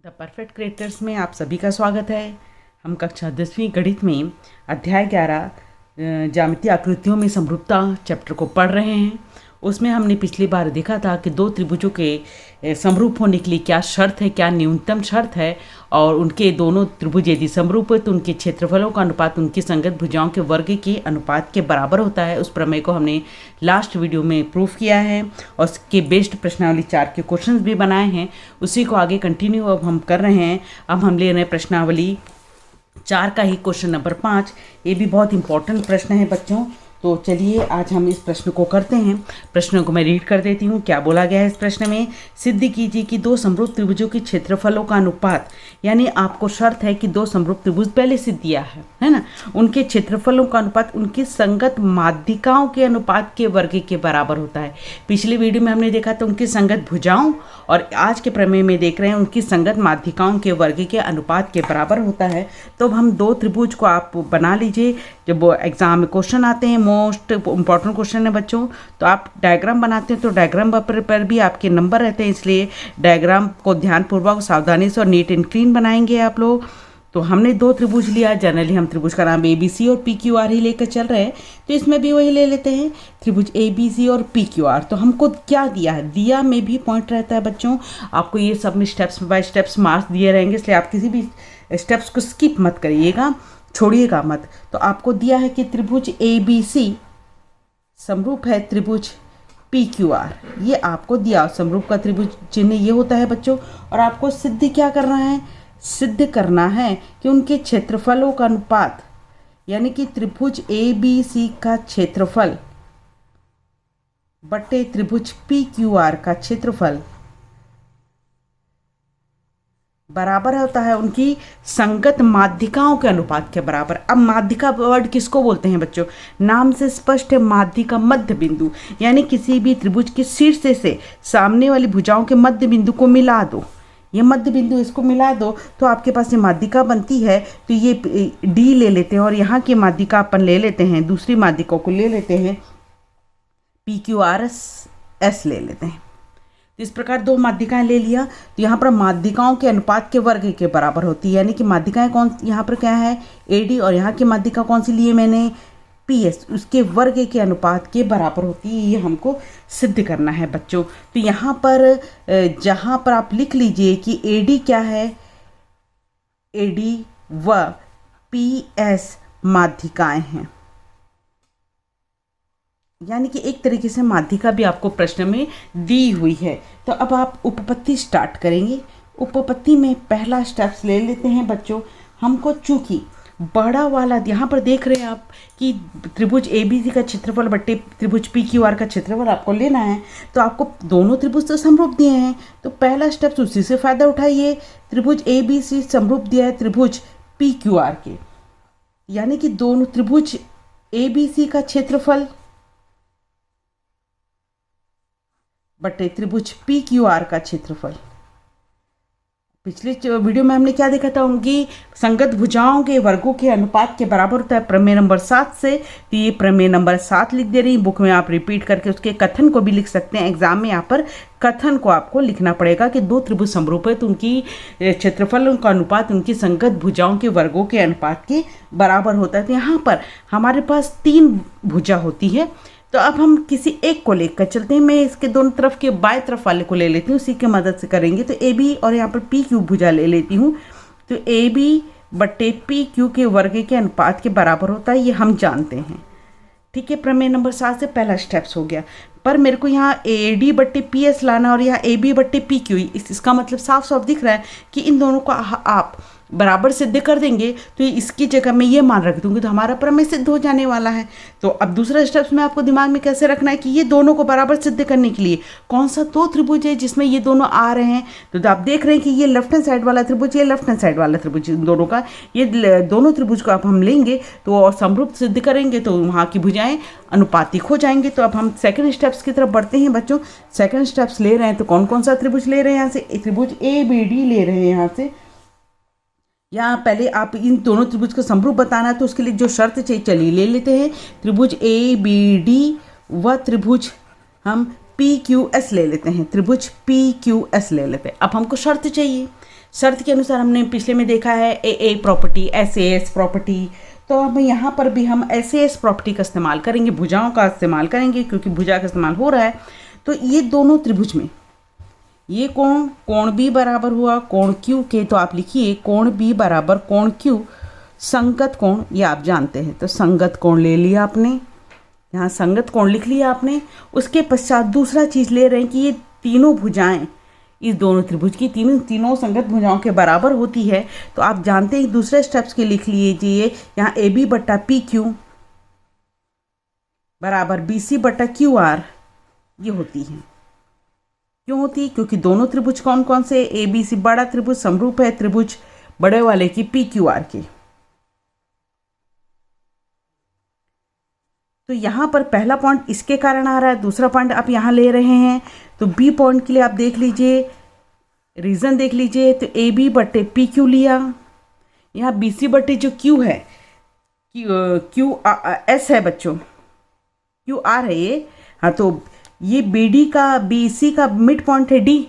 The perfect creators में आप सभी का स्वागत है। हम कक्षा 10वीं गणित में अध्याय 11 ज्यामितीय आकृतियों में समरूपता चैप्टर को पढ़ रहे हैं। उसमें हमने पिछली बार देखा था कि दो त्रिभुजों के समरूप होने के लिए क्या शर्त है, क्या न्यूनतम शर्त है, और उनके दोनों त्रिभुज यदि समरूप है तो उनके क्षेत्रफलों का अनुपात उनकी संगत भुजाओं के वर्ग के अनुपात के बराबर होता है। उस प्रमेय को हमने लास्ट वीडियो में प्रूफ किया है और उसके बेस्ड प्रश्नावली 4 के क्वेश्चंस भी बनाए हैं। उसी को आगे कंटिन्यू अब हम कर रहे हैं। अब हम ले रहे हैं प्रश्नावली 4 का ही क्वेश्चन नंबर 5। ये भी बहुत इंपॉर्टेंट प्रश्न है बच्चों। तो चलिए आज हम इस प्रश्न को करते हैं। प्रश्न को मैं रीड कर देती हूँ। क्या बोला गया है इस प्रश्न में? सिद्ध कीजिए कि दो समरूप त्रिभुजों के क्षेत्रफलों का अनुपात, यानी आपको शर्त है कि दो समरूप त्रिभुज पहले से दिया है ना, उनके क्षेत्रफलों का अनुपात उनकी संगत माध्यिकाओं के अनुपात के वर्ग के बराबर होता है। पिछले वीडियो में हमने देखा था उनकी संगत भुजाओं, और आज के प्रमेय में देख रहे हैं उनकी संगत माध्यिकाओं के वर्ग के अनुपात के बराबर होता है। तो हम दो त्रिभुज को आप बना लीजिए। जब एग्जाम में क्वेश्चन आते हैं, मोस्ट इम्पॉर्टेंट क्वेश्चन है बच्चों, तो आप डायग्राम बनाते हैं तो डायग्राम पर भी आपके नंबर रहते हैं, इसलिए डायग्राम को ध्यानपूर्वक सावधानी से और नीट एंड क्लीन बनाएंगे आप लोग। तो हमने दो त्रिभुज लिया। जनरली हम त्रिभुज का नाम ABC और PQR ही लेकर चल रहे हैं, तो इसमें भी वही ले लेते हैं, त्रिभुज ABC और PQR। तो हमको क्या दिया है? दिया में भी पॉइंट रहता है बच्चों। आपको ये सब में स्टेप्स बाय स्टेप्स मार्क्स दिए रहेंगे, इसलिए आप किसी भी स्टेप्स को स्किप मत करिएगा, छोड़िएगा मत। तो आपको दिया है कि त्रिभुज ABC समरूप है त्रिभुज PQR, ये आपको दिया। समरूप का त्रिभुज चिन्ह ये होता है बच्चों। और आपको सिद्ध क्या करना है? सिद्ध करना है कि उनके क्षेत्रफलों का अनुपात, यानी कि त्रिभुज ABC का क्षेत्रफल बटे त्रिभुज PQR का क्षेत्रफल बराबर होता है उनकी संगत माध्यिकाओं के अनुपात के बराबर। अब माध्यिका वर्ड किसको बोलते हैं बच्चों? नाम से स्पष्ट है, माध्यिका मध्य बिंदु, यानी किसी भी त्रिभुज के शीर्ष से सामने वाली भुजाओं के मध्य बिंदु को मिला दो। ये मध्य बिंदु इसको मिला दो तो आपके पास ये माध्यिका बनती है। तो ये D ले लेते हैं और यहाँ की माध्यिका अपन ले लेते हैं, दूसरी माध्यिका को ले लेते हैं PQRS ले लेते हैं। तो इस प्रकार दो माध्यिकाएं ले लिया। तो यहाँ पर माध्यिकाओं के अनुपात के वर्ग के बराबर होती है, यानी कि माध्यिकाएं कौन, यहाँ पर क्या है AD, और यहाँ की माध्यिका कौन सी लिए मैंने PS, उसके वर्ग के अनुपात के बराबर होती है। ये हमको सिद्ध करना है बच्चों। तो यहाँ पर जहाँ पर आप लिख लीजिए कि AD क्या है, AD व PS माध्यिकाएं हैं, यानी कि एक तरीके से माध्यिका भी आपको प्रश्न में दी हुई है। तो अब आप उपपत्ति स्टार्ट करेंगे। उपपत्ति में पहला स्टेप्स ले लेते हैं बच्चों। हमको चूंकि बड़ा वाला यहाँ पर देख रहे हैं आप कि त्रिभुज ABC का क्षेत्रफल बट्टे त्रिभुज PQR का क्षेत्रफल आपको लेना है, तो आपको दोनों त्रिभुज तो समरूप दिए हैं, तो पहला स्टेप्स उसी से फायदा उठाइए। त्रिभुज ABC समरूप दिया है त्रिभुज PQR के, यानी कि दोनों त्रिभुज ABC का क्षेत्रफल बटे त्रिभुज PQR का क्षेत्रफल। पिछले वीडियो में हमने क्या देखा था? उनकी संगत भुजाओं के वर्गों के अनुपात के बराबर होता है प्रमेय नंबर 7 से। तो ये प्रमेय नंबर 7 लिख दे रही, बुक में आप रिपीट करके उसके कथन को भी लिख सकते हैं। एग्जाम में यहाँ पर कथन को आपको लिखना पड़ेगा कि दो त्रिभुज समरूप है तो उनकी क्षेत्रफल का अनुपात उनकी संगत भुजाओं के वर्गों के अनुपात के बराबर होता है। तो यहाँ पर हमारे पास 3 भुजा होती है, तो अब हम किसी एक को लेकर चलते हैं। मैं इसके दोनों तरफ के बाएं तरफ वाले को ले लेती हूँ, उसी की मदद से करेंगे। तो AB और यहाँ पर PQ भुजा ले लेती हूँ। तो AB बट्टे PQ के वर्ग के अनुपात के बराबर होता है, ये हम जानते हैं। ठीक है, प्रमेय नंबर 7 से पहला स्टेप्स हो गया। पर मेरे को यहाँ AD बट्टे PS लाना और यहाँ AB बट्टे PQ, इसका मतलब साफ साफ दिख रहा है कि इन दोनों को आप बराबर सिद्ध कर देंगे, तो इसकी जगह मैं ये मान रख दूंगी तो हमारा प्रमेय सिद्ध हो जाने वाला है। तो अब दूसरा स्टेप्स में आपको दिमाग में कैसे रखना है कि ये दोनों को बराबर सिद्ध करने के लिए कौन सा दो त्रिभुज है जिसमें ये दोनों आ रहे हैं। तो आप देख रहे हैं कि ये लेफ्ट हैंड साइड वाला त्रिभुज, ये लेफ्ट हैंड साइड वाला त्रिभुज, दोनों का ये दोनों त्रिभुज को अब हम लेंगे तो और समरूप सिद्ध करेंगे तो वहाँ की भुजाएं अनुपातिक हो जाएंगे। तो अब हम सेकंड स्टेप्स की तरफ बढ़ते हैं बच्चों। सेकंड स्टेप्स ले रहे हैं तो कौन कौन सा त्रिभुज ले रहे हैं? यहाँ से त्रिभुज ABD ले रहे हैं। यहाँ से यहाँ पहले आप इन दोनों त्रिभुज का समरूप बताना है, तो उसके लिए जो शर्त चाहिए चलिए ले लेते हैं। त्रिभुज ABD व त्रिभुज हम PQS ले लेते हैं, त्रिभुज PQS ले लेते हैं। अब हमको शर्त चाहिए। शर्त के अनुसार हमने पिछले में देखा है ए प्रॉपर्टी, एस प्रॉपर्टी, तो अब यहाँ पर भी हम एस प्रॉपर्टी का इस्तेमाल करेंगे, भुजाओं का इस्तेमाल करेंगे, क्योंकि भुजा का इस्तेमाल हो रहा है। तो ये दोनों त्रिभुज में ये कोण बी बराबर हुआ कोण क्यू के, तो आप लिखिए कोण बी बराबर कोण क्यू, संगत कोण, ये आप जानते हैं। तो संगत कोण ले लिया आपने, यहाँ संगत कोण लिख लिया आपने। उसके पश्चात दूसरा चीज़ ले रहे हैं कि ये तीनों भुजाएं इस दोनों त्रिभुज की तीनों संगत भुजाओं के बराबर होती है। तो आप जानते हैं दूसरे स्टेप्स के लिख लीजिए, यहाँ ए बी बट्टा पी क्यू बराबर बी सी बट्टा क्यू आर, ये होती है। क्यों होती है? क्योंकि दोनों त्रिभुज कौन कौन से, ए बी सी बड़ा त्रिभुज समरूप है त्रिभुज बड़े वाले की पी क्यू आर के। तो यहाँ पर पहला पॉइंट इसके कारण आ रहा है, दूसरा पॉइंट आप यहाँ ले रहे हैं। तो बी पॉइंट के लिए आप देख लीजिए, रीजन देख लीजिए। तो ए बी बट्टे पी क्यू लिया, यहाँ बी सी बट्टे जो क्यू है, क्यू एस है बच्चों, क्यू आर है ये। हाँ, तो ये बी डी का बी सी का मिड पॉइंट है डी,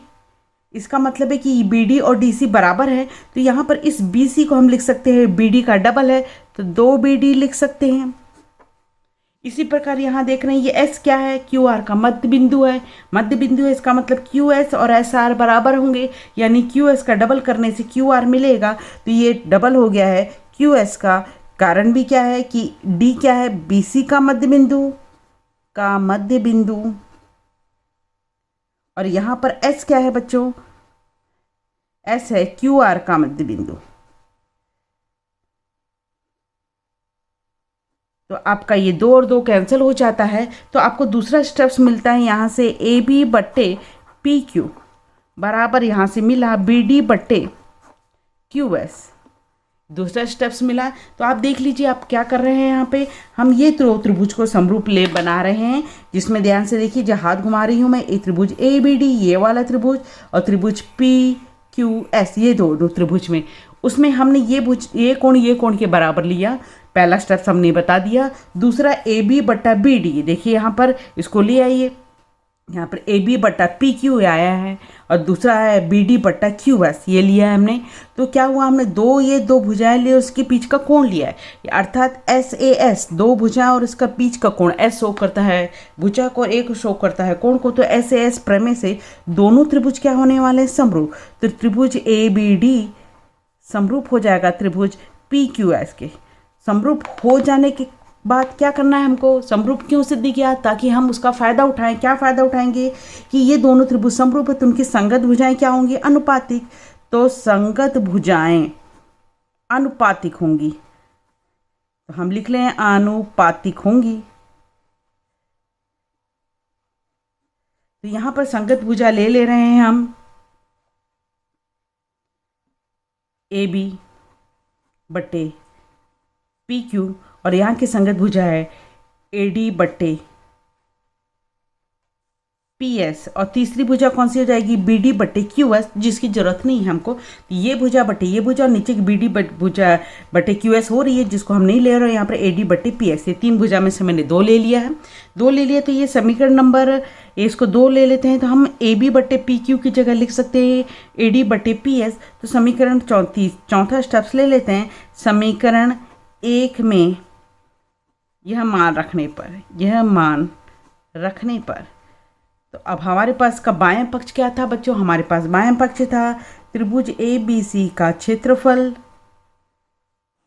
इसका मतलब है कि बी डी और डी सी बराबर है। तो यहाँ पर इस बी सी को हम लिख सकते हैं, बी डी का डबल है तो 2 बी डी लिख सकते हैं। इसी प्रकार यहाँ देख रहे हैं ये एस क्या है, क्यू आर का मध्य बिंदु है। मध्य बिंदु है, इसका मतलब क्यू एस और एस आर बराबर होंगे, यानी क्यू एस का डबल करने से क्यू आर मिलेगा। तो ये डबल हो गया है क्यू एस का। कारण भी क्या है कि डी क्या है, बी सी का मध्य बिंदु, और यहाँ पर एस क्या है बच्चों, एस है क्यू आर का मध्य बिंदु। तो आपका ये 2 और 2 कैंसिल हो जाता है। तो आपको दूसरा स्टेप्स मिलता है यहाँ से, ए बी बट्टे पी क्यू बराबर यहाँ से मिला बी डी बट्टे क्यू एस, दूसरा स्टेप्स मिला। तो आप देख लीजिए आप क्या कर रहे हैं, यहाँ पे हम ये त्रिभुज को समरूप ले बना रहे हैं, जिसमें ध्यान से देखिए, जो हाथ घुमा रही हूँ मैं, एक त्रिभुज ए बी डी ये वाला त्रिभुज, और त्रिभुज पी क्यू एस ये दो त्रिभुज में, उसमें हमने ये कोण के बराबर लिया। पहला स्टेप्स हमने बता दिया। दूसरा ए बी बट्टा बी डी, देखिए यहाँ पर इसको ले आइए, यहाँ पर ए बी बट्टा पी क्यू आया है, और दूसरा है बी डी बट्टा क्यू एस, ये लिया है हमने। तो क्या हुआ, हमने दो भुजाएं लिए, उसके बीच का कोण लिया है, अर्थात एस ए एस, 2 भुजाएं और इसका बीच का कोण एस शो करता है भुजा को, एक शो करता है कोण को। तो एस ए एस प्रमेय से दोनों त्रिभुज क्या होने वाले हैं, समरूप। तो त्रिभुज ए बी डी समरूप हो जाएगा त्रिभुज पी क्यू एस के। समरूप हो जाने के बाद क्या करना है हमको, समरूप क्यों सिद्ध किया, ताकि हम उसका फ़ायदा उठाएं। क्या फ़ायदा उठाएंगे कि ये दोनों त्रिभुज समरूप है, तो उनकी संगत भुजाएं क्या होंगी, अनुपातिक। तो संगत भुजाएं अनुपातिक होंगी, तो हम लिख लें अनुपातिक होंगी। तो यहाँ पर संगत भुजा ले रहे हैं हम, ए बी बट्टे पी क्यू, और यहाँ की संगत भुजा है ए डी बट्टे पी एस, और तीसरी भुजा कौन सी हो जाएगी, बी डी बट्टे क्यू एस, जिसकी जरूरत नहीं है हमको। तो ये भुजा बट्टे ये भुजा, और नीचे की बी डी भुजा बट्टे क्यू एस हो रही है, जिसको हम नहीं ले रहे हैं यहाँ पर ए डी बट्टे पी एस। ये 3 भुजा में से मैंने 2 ले लिया है, 2 ले लिया। तो ये समीकरण नंबर, इसको 2 ले लेते हैं, तो हम ए बी बट्टे पी क्यू की जगह लिख सकते हैं ए डी बट्टे पी एस। तो समीकरण 34 चौथा स्टेप्स ले लेते हैं। समीकरण 1 में यह मान रखने पर, तो अब हमारे पास का बायां पक्ष क्या था बच्चों, हमारे पास बायां पक्ष था त्रिभुज ए बी सी का क्षेत्रफल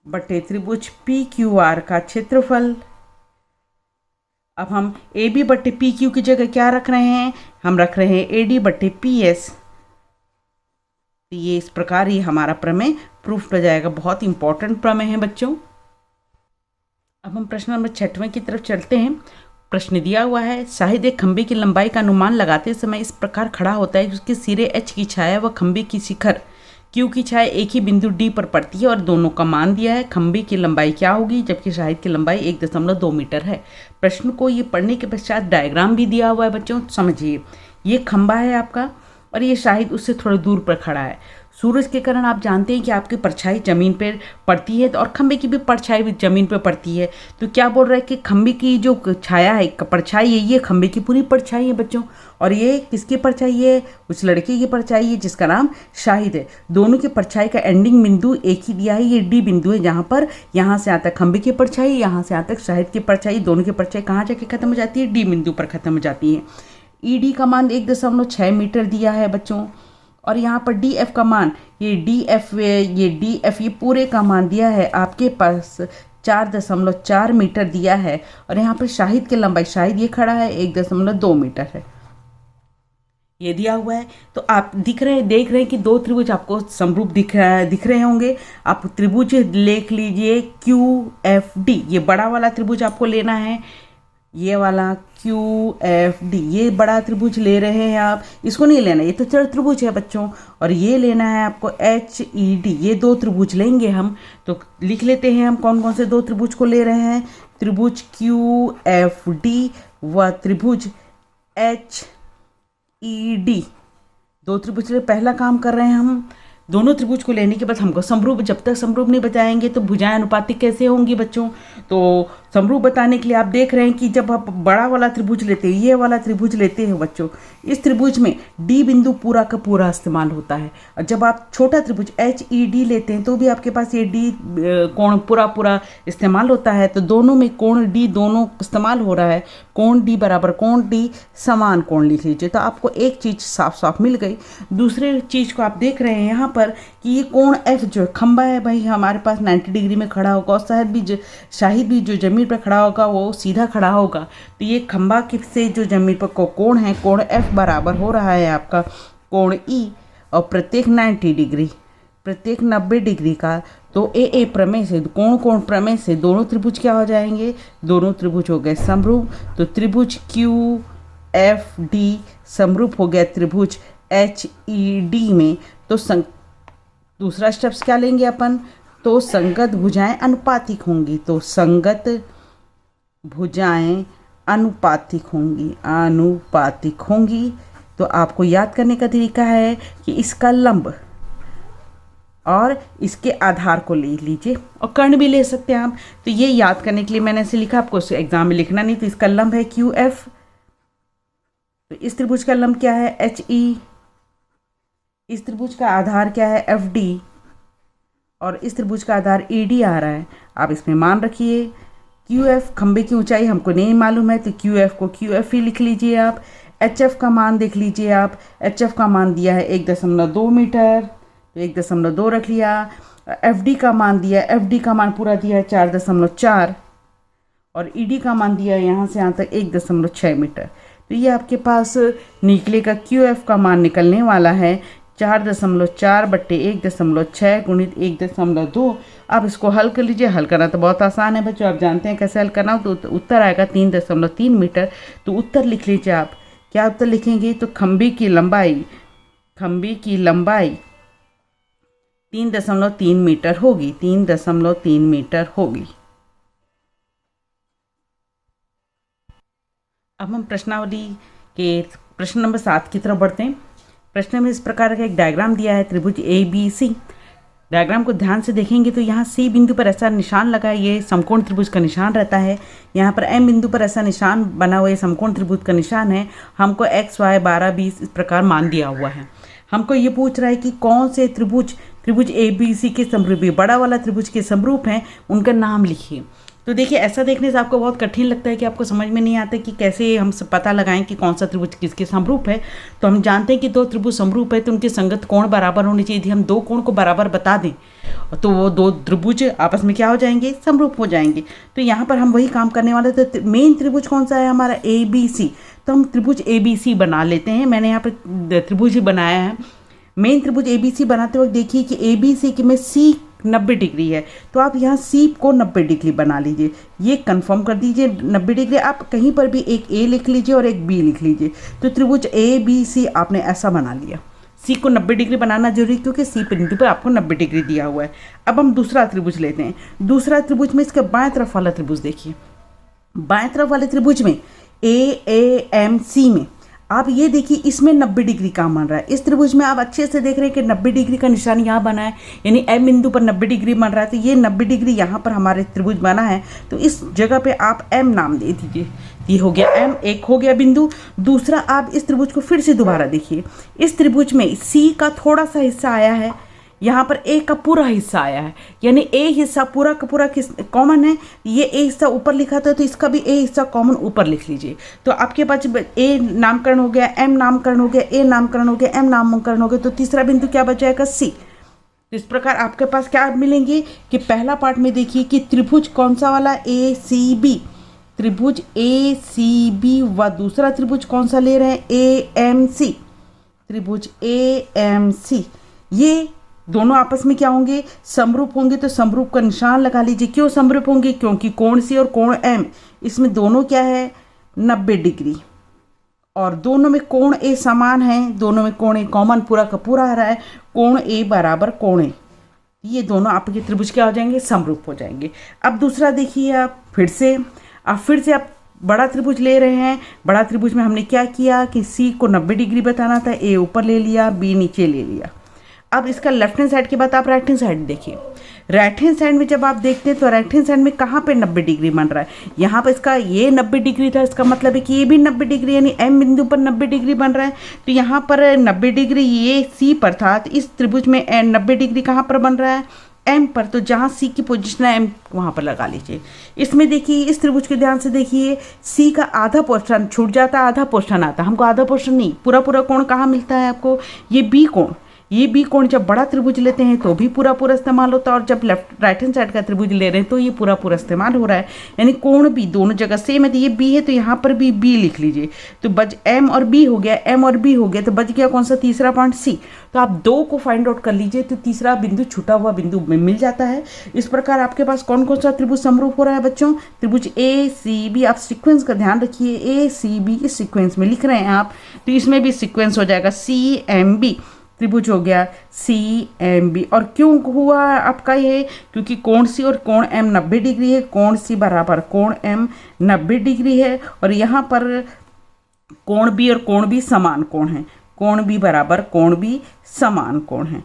बटे त्रिभुज पी क्यू आर का क्षेत्रफल। अब हम ए बी बट्टे पी क्यू की जगह क्या रख रहे हैं, हम रख रहे हैं ए डी बट्टे पी एस। ये इस प्रकार ही हमारा प्रमेय प्रूफ हो जाएगा। बहुत इंपॉर्टेंट प्रमेय है बच्चों। अब हम प्रश्न नंबर 6वें की तरफ चलते हैं। प्रश्न दिया हुआ है, शाहिद एक खंभे की लंबाई का अनुमान लगाते समय इस प्रकार खड़ा होता है कि उसके सिरे एच की छाया व खंभे की शिखर क्यू की छाया एक ही बिंदु डी पर पड़ती है, और दोनों का मान दिया है। खंभे की लंबाई क्या होगी, जबकि शाहिद की लंबाई 1.2 मीटर है। प्रश्न को ये पढ़ने के पश्चात डायग्राम भी दिया हुआ है बच्चों, समझिए। ये खंभा है आपका, और ये शाहिद उससे थोड़ा दूर पर खड़ा है। सूरज के कारण आप जानते हैं कि आपकी परछाई ज़मीन पर पड़ती है और खंबे की भी परछाई भी ज़मीन पर पड़ती है। तो क्या बोल रहा है कि खंबे की जो छाया है, परछाई है, ये खंबे की पूरी परछाई है बच्चों। और ये किसकी परछाई है? उस लड़के की परछाई है जिसका नाम शाहिद है। दोनों की परछाई का एंडिंग बिंदु एक ही दिया है, ये डी बिंदु है, जहाँ पर यहाँ से आता है खंबे की परछाई, यहाँ से आता है शाहिद की परछाई। दोनों की परछाई कहाँ जाके खत्म हो जाती है? डी बिंदु पर खत्म हो जाती है। ईडी का मान 1.6 मीटर दिया है बच्चों। और यहाँ पर डी एफ का मान, ये डी एफ ये पूरे का मान दिया है आपके पास 4.4 मीटर दिया है। और यहाँ पर शाहिद की लंबाई, शाहिद ये खड़ा है 1.2 मीटर है, ये दिया हुआ है। तो आप देख रहे हैं कि दो त्रिभुज आपको समरूप दिख रहे होंगे। आप त्रिभुज लिख लीजिए QFD, ये बड़ा वाला त्रिभुज आपको लेना है, ये वाला QFD, ये बड़ा त्रिभुज ले रहे हैं आप, इसको नहीं लेना, ये तो चर त्रिभुज है बच्चों। और ये लेना है आपको HED, ये दो त्रिभुज लेंगे हम। तो लिख लेते हैं हम कौन कौन से दो त्रिभुज को ले रहे हैं। त्रिभुज QFD व त्रिभुज HED, दो त्रिभुज ले पहला काम कर रहे हैं हम। दोनों त्रिभुज को लेने के बाद हमको समरूप, जब तक समरूप नहीं बताएंगे तो भुजाएं अनुपातिक कैसे होंगी बच्चों। तो समरूप बताने के लिए आप देख रहे हैं कि जब आप बड़ा वाला त्रिभुज लेते हैं, ये वाला त्रिभुज लेते हैं बच्चों, इस त्रिभुज में डी बिंदु पूरा का पूरा इस्तेमाल होता है। और जब आप छोटा त्रिभुज HED लेते हैं तो भी आपके पास ये डी कोण पूरा इस्तेमाल होता है। तो दोनों में कोण डी दोनों इस्तेमाल हो रहा है। कोण डी बराबर कोण डी समान कोण लिख लीजिए, तो आपको एक चीज़ साफ साफ मिल गई। दूसरे चीज़ को आप देख रहे हैं यहाँ पर कि ये कोण F जो खंबा है भाई हमारे पास 90 डिग्री में खड़ा होगा, और शाहिद भी जो जमीन पर खड़ा होगा वो सीधा खड़ा होगा। तो ये खंबा से जो जमीन पर कोण है, कोण F बराबर हो रहा है आपका कोण E, और प्रत्येक 90 डिग्री, प्रत्येक 90 डिग्री का। तो ए प्रमेय से, कोण प्रमेय से दोनों त्रिभुज क्या हो जाएंगे? दोनों त्रिभुज हो गए समरूप। तो त्रिभुज QFD समरूप हो गया त्रिभुज HED में। तो दूसरा स्टेप्स क्या लेंगे अपन? तो संगत भुजाएं अनुपातिक होंगी, तो संगत भुजाएं अनुपातिक होंगी। तो आपको याद करने का तरीका है कि इसका लंब और इसके आधार को ले लीजिए, और कर्ण भी ले सकते हैं आप। तो ये याद करने के लिए मैंने ऐसे लिखा, आपको एग्जाम में लिखना नहीं। तो इसका लंब है QF, तो इस त्रिभुज का लंब क्या है? HE, इस त्रिभुज का आधार क्या है? FD, और इस त्रिभुज का आधार ED आ रहा है। आप इसमें मान रखिए। QF खंबे की ऊंचाई हमको नहीं मालूम है, तो QF को QF ही लिख लीजिए आप। HF का मान देख लीजिए आप, HF का मान दिया है 1.2 मीटर, तो 1.2 रख लिया। FD का मान दिया, FD का मान पूरा दिया है 4.4, और ED का मान दिया है यहाँ से यहाँ तक 1.6 मीटर। तो ये आपके पास निकलेगा, QF का मान निकलने वाला है 4.4 बट्टे 1.6 गुणित 1.2। आप इसको हल कर लीजिए। हल करना तो बहुत आसान है बच्चों, आप जानते हैं कैसे हल करना हो। तो उत्तर आएगा 3.3 मीटर। तो उत्तर लिख लीजिए आप। क्या उत्तर लिखेंगे? तो खंबे की लंबाई 3.3 मीटर होगी, 3.3 मीटर होगी। अब हम प्रश्नावली के प्रश्न नंबर 7 की तरफ बढ़ते हैं। प्रश्न में इस प्रकार का एक डायग्राम दिया है, त्रिभुज ABC। डायग्राम को ध्यान से देखेंगे तो यहाँ C बिंदु पर ऐसा निशान लगा है, ये समकोण त्रिभुज का निशान रहता है। यहाँ पर M बिंदु पर ऐसा निशान बना हुआ है, समकोण त्रिभुज का निशान है। हमको x, y, 12, 20 इस प्रकार मान दिया हुआ है। हमको ये पूछ रहा है कि कौन से त्रिभुज ABC के समरूप, बड़ा वाला त्रिभुज के समरूप हैं, उनका नाम लिखिए। तो देखिए, ऐसा देखने से आपको बहुत कठिन लगता है कि आपको समझ में नहीं आता कि कैसे हम पता लगाएं कि कौन सा त्रिभुज किसके समरूप है। तो हम जानते हैं कि दो त्रिभुज समरूप है तो उनके संगत कोण बराबर होने चाहिए। यदि हम दो कोण को बराबर बता दें तो वो दो त्रिभुज आपस में क्या हो जाएंगे? समरूप हो जाएंगे। तो यहाँ पर हम वही काम करने वाले। तो मेन त्रिभुज कौन सा है हमारा? ABC। तो हम त्रिभुज ABC बना लेते हैं। मैंने यहाँ पर त्रिभुज बनाया है। मेन त्रिभुज ABC बनाते वक्त देखिए कि ABC के में C 90 डिग्री है, तो आप यहाँ C को 90 डिग्री बना लीजिए। ये कंफर्म कर दीजिए 90 डिग्री। आप कहीं पर भी एक A लिख लीजिए और एक B लिख लीजिए। तो त्रिभुज ABC आपने ऐसा बना लिया। C को 90 डिग्री बनाना जरूरी, क्योंकि C बिंदु पर आपको 90 डिग्री दिया हुआ है। अब हम दूसरा त्रिभुज लेते हैं। दूसरा त्रिभुज में इसके बाएं तरफ वाला त्रिभुज देखिए। बाएं तरफ वाले त्रिभुज में AAMC में आप ये देखिए इसमें 90 डिग्री कहाँ बन रहा है, इस त्रिभुज में आप अच्छे से देख रहे हैं कि 90 डिग्री का निशान यहाँ बना है, यानी एम बिंदु पर 90 डिग्री बन रहा है। तो ये 90 डिग्री यहाँ पर हमारे त्रिभुज बना है, तो इस जगह पे आप एम नाम दे दीजिए। ये हो गया एम, एक हो गया बिंदु। दूसरा आप इस त्रिभुज को फिर से दोबारा देखिए, इस त्रिभुज में सी का थोड़ा सा हिस्सा आया है, यहाँ पर ए का पूरा हिस्सा आया है, यानी ए हिस्सा पूरा का पूरा किस कॉमन है। ये ए हिस्सा ऊपर लिखा था तो इसका भी ए हिस्सा कॉमन ऊपर लिख लीजिए। तो आपके पास ए नामकरण हो गया, एम नामकरण हो गया, ए नामकरण हो गया, एम नामकरण हो गया। तो तीसरा बिंदु क्या बच जाएगा, सी। इस प्रकार आपके पास क्या मिलेंगे कि पहला पार्ट में देखिए कि त्रिभुज कौन सा वाला, ए सी बी, त्रिभुज ए सी बी, व दूसरा त्रिभुज कौन सा ले रहे हैं, ए एम सी, त्रिभुज ए एम सी। ये दोनों आपस में क्या होंगे, समरूप होंगे। तो समरूप का निशान लगा लीजिए। क्यों समरूप होंगे, क्योंकि कोण सी और कोण एम इसमें दोनों क्या है, 90 डिग्री, और दोनों में कोण ए समान है, दोनों में कोण ए कॉमन पूरा का पूरा आ रहा है, कोण ए बराबर कोण ए। ये दोनों आपके त्रिभुज क्या हो जाएंगे, समरूप हो जाएंगे। अब दूसरा देखिए, आप फिर से आप बड़ा त्रिभुज ले रहे हैं। बड़ा त्रिभुज में हमने क्या किया कि सी को 90 डिग्री बताना था, ए ऊपर ले लिया, बी नीचे ले लिया। अब इसका लेफ्ट हैंड साइड के बाद आप राइट हैंड साइड देखिए। राइट हैंड साइड में जब आप देखते हैं तो राइट हैंड साइड में कहाँ पे 90 डिग्री बन रहा है, यहाँ पर इसका ये 90 डिग्री था, इसका मतलब है कि ये भी 90 डिग्री, यानी एम बिंदु पर 90 डिग्री बन रहा है। तो यहाँ पर 90 डिग्री ये सी पर था, तो इस त्रिभुज में 90 डिग्री कहाँ पर बन रहा है, एम पर। तो जहाँ सी की पोजीशन है एम वहाँ पर लगा लीजिए। इसमें देखिए, इस त्रिभुज के ध्यान से देखिए, सी का आधा पोर्शन छूट जाता है, आधा पोर्शन आता है। हमको आधा पोर्शन नहीं, पूरा पूरा कोण कहाँ मिलता है आपको, ये बी कोण। ये बी कोण जब बड़ा त्रिभुज लेते हैं तो भी पूरा पूरा इस्तेमाल होता है, और जब राइट हैंड साइड का त्रिभुज ले रहे हैं तो ये पूरा पूरा इस्तेमाल हो रहा है, यानी कोण बी दोनों जगह सेम है। तो ये बी है तो यहाँ पर भी बी लिख लीजिए। तो बच एम और बी हो गया, एम और बी हो गया, तो बच गया कौन सा, तीसरा पॉइंट सी। तो आप दो को फाइंड आउट कर लीजिए, तो तीसरा बिंदु छूटा हुआ बिंदु में मिल जाता है। इस प्रकार आपके पास कौन कौन सा त्रिभुज समरूप हो रहा है बच्चों, त्रिभुज ए सी बी। आप सीक्वेंस का ध्यान रखिए, ए सी बी इस सीक्वेंस में लिख रहे हैं आप, तो इसमें भी सीक्वेंस हो जाएगा सी एम बी। त्रिभुज हो गया सी एम बी। और क्यों हुआ आपका ये, क्योंकि कोण सी और कोण एम 90 डिग्री है, कोण सी बराबर कोण एम 90 डिग्री है, और यहाँ पर कोण बी और कोण बी समान कोण है, कोण बी बराबर कोण बी समान कोण है।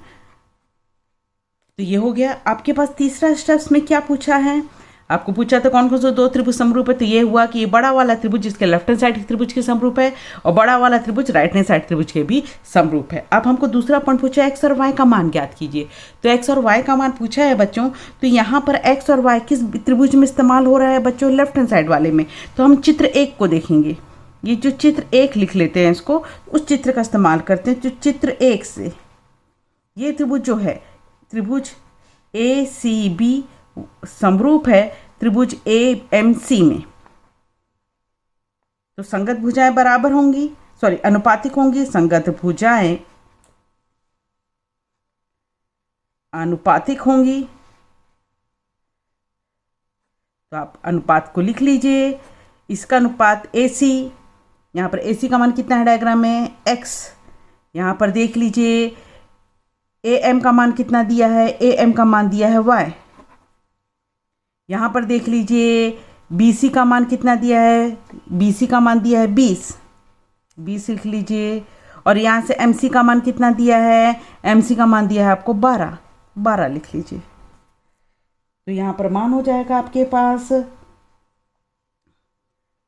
तो ये हो गया। आपके पास तीसरा स्टेप्स में क्या पूछा है, आपको पूछा था कौन कौन से दो त्रिभुज समरूप है। तो ये हुआ कि ये बड़ा वाला त्रिभुज जिसके लेफ्ट हैंड साइड के त्रिभुज के समरूप है, और बड़ा वाला त्रिभुज राइट हैंड साइड त्रिभुज के भी समरूप है। अब हमको दूसरा पॉइंट पूछा है, एक्स और वाई का मान ज्ञात कीजिए। तो एक्स और वाई का मान पूछा है बच्चों, तो यहाँ पर एक्स और वाई किस त्रिभुज में इस्तेमाल हो रहा है बच्चों, लेफ्ट हैंड साइड वाले में। तो हम चित्र 1 को देखेंगे, ये जो चित्र 1 लिख लेते हैं इसको, उस चित्र का इस्तेमाल करते हैं। तो चित्र 1 से ये त्रिभुज जो है, त्रिभुज ए सी बी समरूप है त्रिभुज ए एम सी में। तो संगत भुजाएं बराबर होंगी, सॉरी अनुपातिक होंगी। संगत भुजाएं अनुपातिक होंगी, तो आप अनुपात को लिख लीजिए। इसका अनुपात ए सी, यहाँ पर ए सी का मान कितना है डायग्राम में, एक्स। यहाँ पर देख लीजिए ए एम का मान कितना दिया है, ए एम का मान दिया है वाई। यहाँ पर देख लीजिए बी सी का मान कितना दिया है, बी सी का मान दिया है 20, 20 लिख लीजिए। और यहाँ से एम सी का मान कितना दिया है, एम सी का मान दिया है आपको 12, 12 लिख लीजिए। तो यहाँ पर मान हो जाएगा आपके पास, तो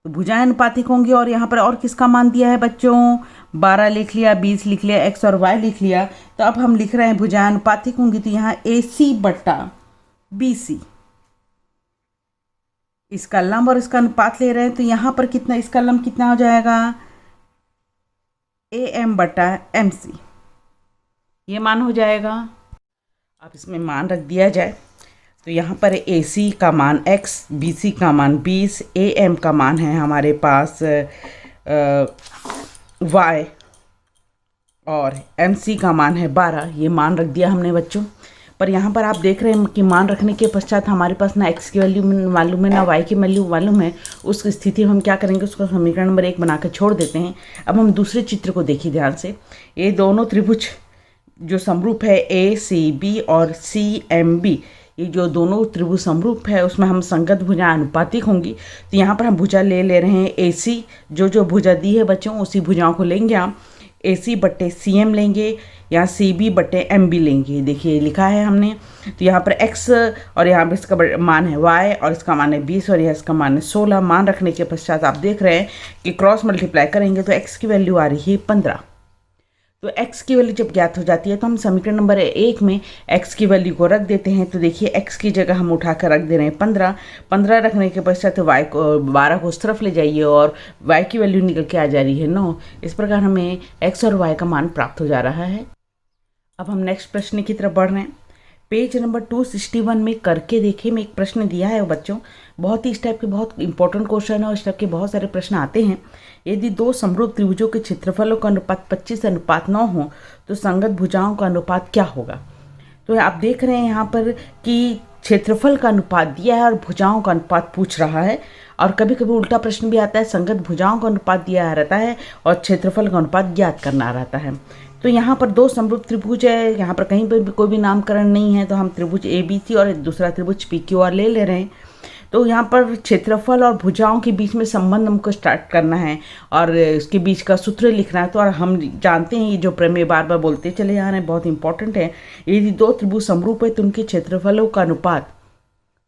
भुजाएं अनुपातिक होंगी। और यहाँ पर और किसका मान दिया है बच्चों, 12 लिख लिया, 20 लिख लिया, एक्स और वाई लिख लिया। तो अब हम लिख रहे हैं भुजाएं अनुपातिक होंगी, तो यहाँ ए सी बट्टा बी सी, इसका लंब और इसका अनुपात ले रहे हैं। तो यहाँ पर कितना, इसका लंब कितना हो जाएगा, ए एम बटा एम सी, ये मान हो जाएगा। अब इसमें मान रख दिया जाए, तो यहाँ पर ए सी का मान x, बी सी का मान 20, ए एम का मान है हमारे पास y, और एम सी का मान है 12। ये मान रख दिया हमने बच्चों। पर यहाँ पर आप देख रहे हैं कि मान रखने के पश्चात हमारे पास ना x की वैल्यू मालूम है, ना y की वैल्यू मालूम है। उस स्थिति में हम क्या करेंगे, उसको समीकरण नंबर 1 बनाकर छोड़ देते हैं। अब हम दूसरे चित्र को देखिए ध्यान से। ये दोनों त्रिभुज जो समरूप है ए सी बी और सी एम बी, ये जो दोनों त्रिभुज समरूप है उसमें हम संगत भुजा अनुपातिक होंगी। तो यहाँ पर हम भुजा ले रहे हैं AC, जो भुजा दी है बच्चों उसी भुजाओं को लेंगे हम। AC/CM लेंगे, यहाँ CB बटे MB लेंगे। देखिए लिखा है हमने। तो यहाँ पर x और यहाँ पर इसका मान है y और इसका मान है 20 और यह इसका मान है 16। मान रखने के पश्चात आप देख रहे हैं कि क्रॉस मल्टीप्लाई करेंगे तो x की वैल्यू आ रही है 15। तो x की वैल्यू जब ज्ञात हो जाती है तो हम समीकरण नंबर 1 में x की वैल्यू को रख देते हैं। तो देखिए x की जगह हम उठा कर रख दे रहे हैं 15। 15 रखने के पश्चात y को 12 को उस तरफ ले जाइए और y की वैल्यू निकल के आ जा रही है 9। इस प्रकार हमें x और y का मान प्राप्त हो जा रहा है। अब हम नेक्स्ट प्रश्न की तरफ बढ़ रहे हैं। पेज नंबर 261 में करके देखें में एक प्रश्न दिया है बच्चों। बहुत ही इस टाइप के बहुत इंपॉर्टेंट क्वेश्चन है और इस टाइप के बहुत सारे प्रश्न आते हैं। यदि दो समरूप त्रिभुजों के क्षेत्रफलों का अनुपात 25:9 हो तो संगत भुजाओं का अनुपात क्या होगा। तो आप देख रहे हैं यहाँ पर कि क्षेत्रफल का अनुपात दिया है और भुजाओं का अनुपात पूछ रहा है। और कभी कभी उल्टा प्रश्न भी आता है, संगत भुजाओं का अनुपात दिया रहता है और क्षेत्रफल का अनुपात ज्ञात करना रहता है। तो यहाँ पर दो समरूप त्रिभुज है, यहाँ पर कहीं पर भी कोई भी नामकरण नहीं है, तो हम त्रिभुज ABC और दूसरा त्रिभुज PQR ले रहे हैं। तो यहाँ पर क्षेत्रफल और भुजाओं के बीच में संबंध हमको स्टार्ट करना है और उसके बीच का सूत्र लिखना है। तो और हम जानते हैं ये जो प्रमेय बार बार बोलते चले आ रहे हैं, बहुत इंपॉर्टेंट है। यदि दो त्रिभुज समरूप है तो उनके क्षेत्रफलों का अनुपात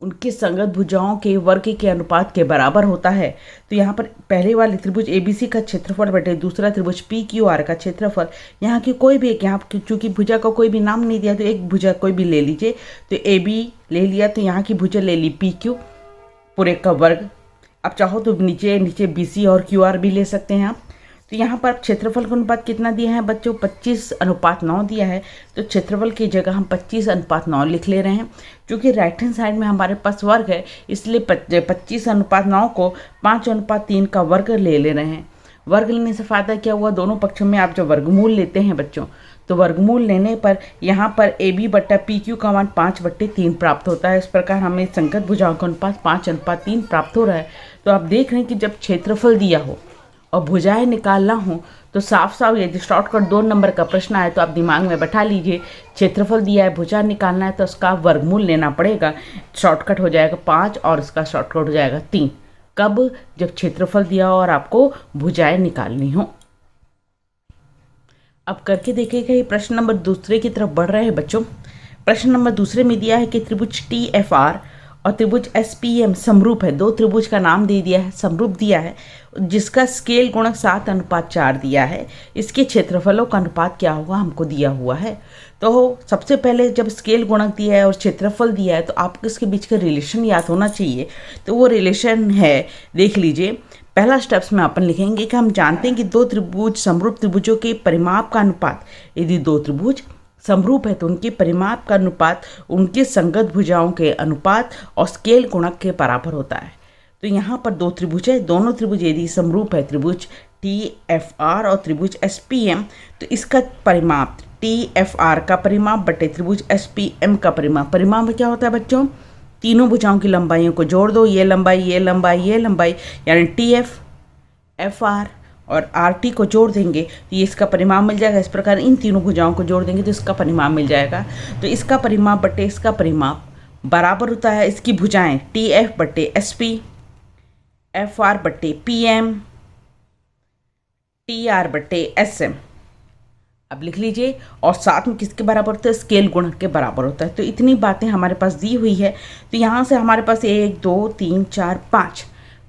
उनके संगत भुजाओं के वर्ग के अनुपात के बराबर होता है। तो यहाँ पर पहले वाले त्रिभुज ABC का क्षेत्रफल बटे दूसरा त्रिभुज PQR का क्षेत्रफल, यहाँ की कोई भी एक, यहाँ चूंकि भुजा का कोई भी नाम नहीं दिया तो एक भुजा कोई भी ले लीजिए। तो AB ले लिया, तो यहाँ की भुजा ले ली PQ पूरे का वर्ग। अब चाहो तो नीचे BC और QR भी ले सकते हैं आप। तो यहाँ पर क्षेत्रफल का अनुपात कितना दिया है बच्चों, 25:9 दिया है। तो क्षेत्रफल की जगह हम 25:9 लिख ले रहे हैं। क्योंकि राइट हैंड साइड में हमारे पास वर्ग है इसलिए 25:9 को 5:3 का वर्ग ले रहे हैं। वर्ग लेने से फ़ायदा क्या हुआ, दोनों पक्षों में आप जब वर्गमूल लेते हैं बच्चों तो वर्गमूल लेने पर यहाँ पर AB/PQ का मान 5/3 प्राप्त होता है। इस प्रकार हमें संगत भुजाओं का अनुपात 5:3 प्राप्त हो रहा है। तो आप देख रहे हैं कि जब क्षेत्रफल दिया हो और भुजाएं निकालना हो तो साफ साफ यदि शॉर्टकट 2 नंबर का प्रश्न आए तो आप दिमाग में बैठा लीजिए, क्षेत्रफल दिया है भुजा निकालना है तो उसका वर्गमूल लेना पड़ेगा। शॉर्टकट हो जाएगा 5 और इसका शॉर्टकट हो जाएगा 3। कब, जब क्षेत्रफल दिया हो और आपको भुजाएं निकालनी हो। अब करके देखिएगा ये प्रश्न नंबर दूसरे की तरफ बढ़ रहे हैं बच्चों। प्रश्न नंबर दूसरे में दिया है कि त्रिभुज TFR और त्रिभुज SPM समरूप है। दो त्रिभुज का नाम दे दिया है, समरूप दिया है, जिसका स्केल गुणक 7:4 दिया है। इसके क्षेत्रफलों का अनुपात क्या होगा हमको दिया हुआ है। तो सबसे पहले जब स्केल गुणक दिया है और क्षेत्रफल दिया है तो आपको इसके बीच का रिलेशन याद होना चाहिए। तो वो रिलेशन है, देख लीजिए। पहला स्टेप्स में अपन लिखेंगे कि हम जानते हैं कि दो त्रिभुज समरूप त्रिभुजों के परिमाप का अनुपात, यदि दो त्रिभुज समरूप है तो उनके परिमाप का अनुपात उनके संगत भुजाओं के अनुपात और स्केल गुणक के बराबर होता है। तो यहाँ पर दो त्रिभुज है, दोनों त्रिभुज यदि समरूप है, त्रिभुज TFR और त्रिभुज SPM, तो इसका परिमाप TFR का परिमाप बटे त्रिभुज SPM का परिमाप। परिमाप क्या होता है बच्चों, तीनों भुजाओं की लंबाइयों को जोड़ दो, ये लंबाई ये लंबाई ये लंबाई, यानी TF FR और RT को जोड़ देंगे तो ये इसका परिमाप मिल जाएगा। इस प्रकार इन तीनों भुजाओं को जोड़ देंगे तो इसका परिमाप मिल जाएगा। तो इसका परिमाप बटे इसका परिमाप बराबर होता है इसकी भुजाएं TF बटे SP, FR बटे PM, TR बटे SM। अब लिख लीजिए, और साथ में किसके बराबर होता है, स्केल गुणक के बराबर होता है। तो इतनी बातें हमारे पास दी हुई है। तो यहाँ से हमारे पास 1 2 3 4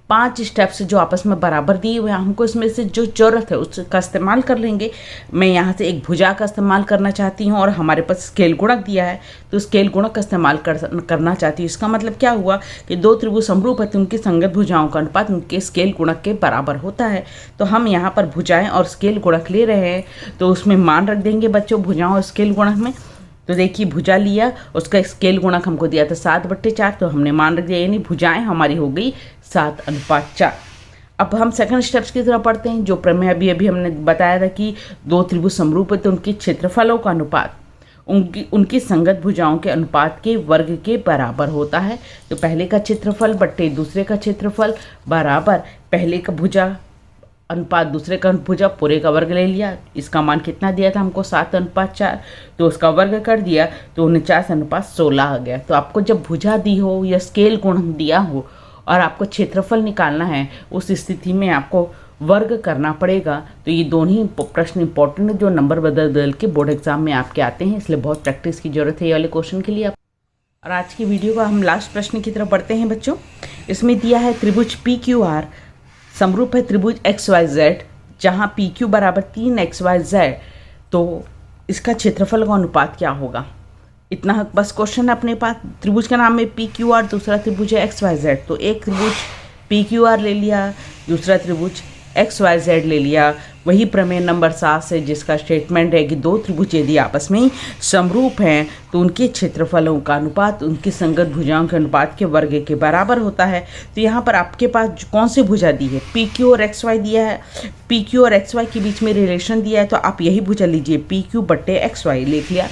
5 स्टेप्स जो आपस में बराबर दिए हुए हैं, हमको इसमें से जो जरूरत है उसका इस्तेमाल कर लेंगे। मैं यहाँ से एक भुजा का इस्तेमाल करना चाहती हूँ और हमारे पास स्केल गुणक दिया है तो स्केल गुणक का इस्तेमाल करना चाहती हूँ। इसका मतलब क्या हुआ कि दो त्रिभुज समरूप है तो उनकी संगत भुजाओं का अनुपात उनके स्केल गुणक के बराबर होता है। तो हम यहाँ पर भुजाएं और स्केल गुणक ले रहे हैं तो उसमें मान रख देंगे बच्चों भुजाओं और स्केल गुणक में। तो देखिए भुजा लिया, उसका स्केल गुणक हमको दिया था 7/4, तो हमने मान रख दिया, यानी भुजाएं हमारी हो गई 7:4। अब हम सेकंड स्टेप्स की तरफ पढ़ते हैं। जो प्रमेय अभी हमने बताया था कि दो त्रिभुज समरूप है तो उनके क्षेत्रफलों का अनुपात उनकी संगत भुजाओं के अनुपात के वर्ग के बराबर होता है। तो पहले का क्षेत्रफल बट्टे दूसरे का क्षेत्रफल बराबर पहले का भुजा अनुपात दूसरे का भुजा पूरे का वर्ग ले लिया। इसका मान कितना दिया था हमको 7:4, तो उसका वर्ग कर दिया तो 49:16 आ गया। तो आपको जब भुजा दी हो या स्केल गुणक दिया हो और आपको क्षेत्रफल निकालना है, उस स्थिति में आपको वर्ग करना पड़ेगा। तो ये दोनों ही प्रश्न इंपॉर्टेंट है जो नंबर बदल बदल के बोर्ड एग्जाम में आपके आते हैं, इसलिए बहुत प्रैक्टिस की जरूरत है ये वाले क्वेश्चन के लिए आप। और आज की वीडियो का हम लास्ट प्रश्न की तरफ बढ़ते हैं बच्चों। इसमें दिया है त्रिभुज PQR समरूप है त्रिभुज XYZ, जहाँ PQ बराबर 3XYZ, तो इसका क्षेत्रफल का अनुपात क्या होगा। इतना बस क्वेश्चन है अपने पास। त्रिभुज का नाम है PQR, दूसरा त्रिभुज है XYZ, तो एक त्रिभुज PQR ले लिया, दूसरा त्रिभुज XYZ ले लिया। वही प्रमेय नंबर 7 से जिसका स्टेटमेंट है कि दो त्रिभुज यदि आपस में समरूप हैं तो उनके क्षेत्रफलों का अनुपात उनकी संगत भुजाओं के अनुपात के वर्ग के बराबर होता है। तो यहाँ पर आपके पास कौन सी भुजा दी है, PQ और XY दिया है, PQ और XY के बीच में रिलेशन दिया है, तो आप यही भुजा लीजिए PQ/XY लिख लिया।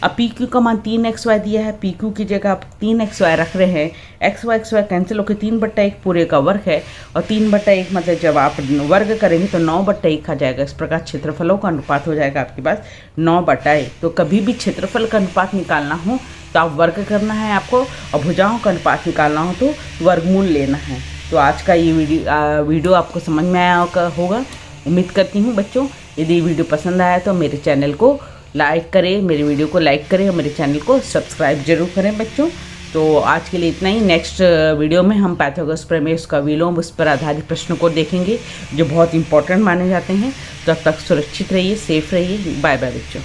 अब PQ का मान 3XY दिया है, PQ की जगह आप 3XY रख रहे हैं, XY कैंसिल होकर 3/1 पूरे का वर्ग है, और 3/1 मतलब जब आप वर्ग करेंगे तो 9/1 आ जाएगा। इस प्रकार क्षेत्रफलों का अनुपात हो जाएगा आपके पास 9/1। तो कभी भी क्षेत्रफल का अनुपात निकालना हो तो आप वर्ग करना है आपको, और भुजाओं का अनुपात निकालना हो तो वर्गमूल लेना है। तो आज का ये वीडियो आपको समझ में आया होगा, उम्मीद करती हूँ बच्चों। यदि वीडियो पसंद आया तो मेरे चैनल को लाइक करें, मेरे वीडियो को लाइक करें और मेरे चैनल को सब्सक्राइब जरूर करें बच्चों। तो आज के लिए इतना ही। नेक्स्ट वीडियो में हम पाइथागोरस प्रमेय का विलोम उस पर आधारित प्रश्नों को देखेंगे जो बहुत इंपॉर्टेंट माने जाते हैं। तब तक सुरक्षित रहिए, सेफ रहिए। बाय बाय बच्चों।